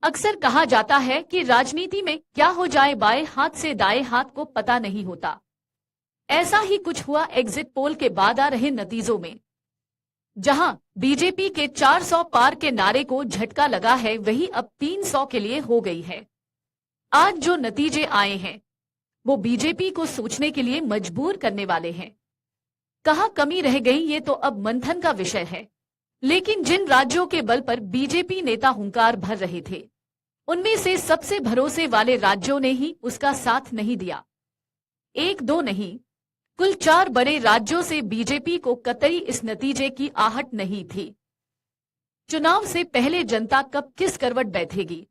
अक्सर कहा जाता है कि राजनीति में क्या हो जाए बाएं हाथ से दाएं हाथ को पता नहीं होता। ऐसा ही कुछ हुआ एग्जिट पोल के बाद आ रहे नतीजों में। जहां बीजेपी के 400 पार के नारे को झटका लगा है, वही अब 300 के लिए हो गई है। आज जो नतीजे आए हैं वो बीजेपी को सोचने के लिए मजबूर करने वाले हैं। कहां कमी रह गई ये तो अब मंथन का विषय है। लेकिन जिन राज्यों के बल पर बीजेपी नेता हुंकार भर रहे थे, उनमें से सबसे भरोसे वाले राज्यों ने ही उसका साथ नहीं दिया। एक दो नहीं, कुल 4 बड़े राज्यों से बीजेपी को कतई इस नतीजे की आहट नहीं थी। चुनाव से पहले जनता कब किस करवट बैठेगी,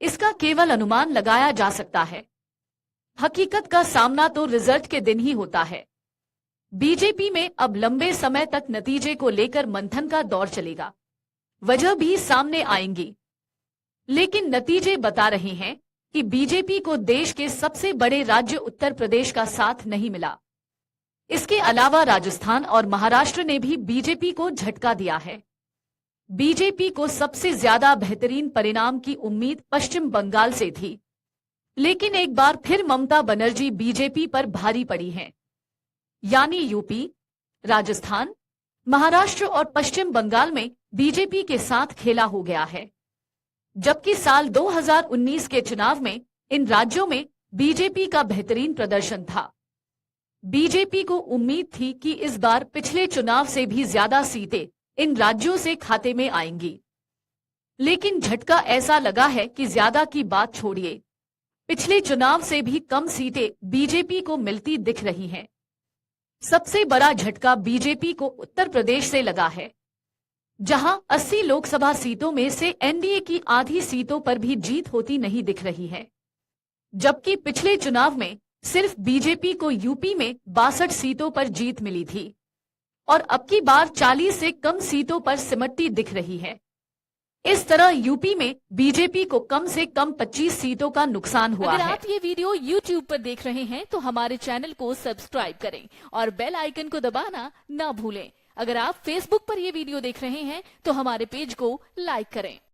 इसका केवल अनुमान लगाया जा सकता है। हकीकत का सामना तो रिजल्ट के दिन ही होता है। बीजेपी में अब लंबे समय तक नतीजे को लेकर मंथन का दौर चलेगा। वजह भी सामने आएंगी, लेकिन नतीजे बता रहे हैं कि बीजेपी को देश के सबसे बड़े राज्य उत्तर प्रदेश का साथ नहीं मिला। इसके अलावा राजस्थान और महाराष्ट्र ने भी बीजेपी को झटका दिया है। बीजेपी को सबसे ज्यादा बेहतरीन परिणाम की उम्मीद पश्चिम बंगाल से थी, लेकिन एक बार फिर ममता बनर्जी बीजेपी पर भारी पड़ी हैं। यानी यूपी, राजस्थान, महाराष्ट्र और पश्चिम बंगाल में बीजेपी के साथ खेला हो गया है। जबकि साल 2019 के चुनाव में इन राज्यों में बीजेपी का बेहतरीन प्रदर्शन था। बीजेपी को उम्मीद थी कि इस बार पिछले चुनाव से भी ज्यादा सीटें इन राज्यों से खाते में आएंगी। लेकिन झटका ऐसा लगा है कि ज्यादा की बात छोड़िए, पिछले चुनाव से भी कम सीटें बीजेपी को मिलती दिख रही हैं। सबसे बड़ा झटका बीजेपी को उत्तर प्रदेश से लगा है, जहां 80 लोकसभा सीटों में से एनडीए की आधी सीटों पर भी जीत होती नहीं दिख रही है। जबकि पिछले चुनाव में सिर्फ बीजेपी को यूपी में 62 सीटों पर जीत मिली थी और अब की बार 40 से कम सीटों पर सिमटती दिख रही है। इस तरह यूपी में बीजेपी को कम से कम 25 सीटों का नुकसान हुआ है। अगर आप ये वीडियो YouTube पर देख रहे हैं तो हमारे चैनल को सब्सक्राइब करें और बेल आइकन को दबाना ना भूलें। अगर आप Facebook पर ये वीडियो देख रहे हैं तो हमारे पेज को लाइक करें।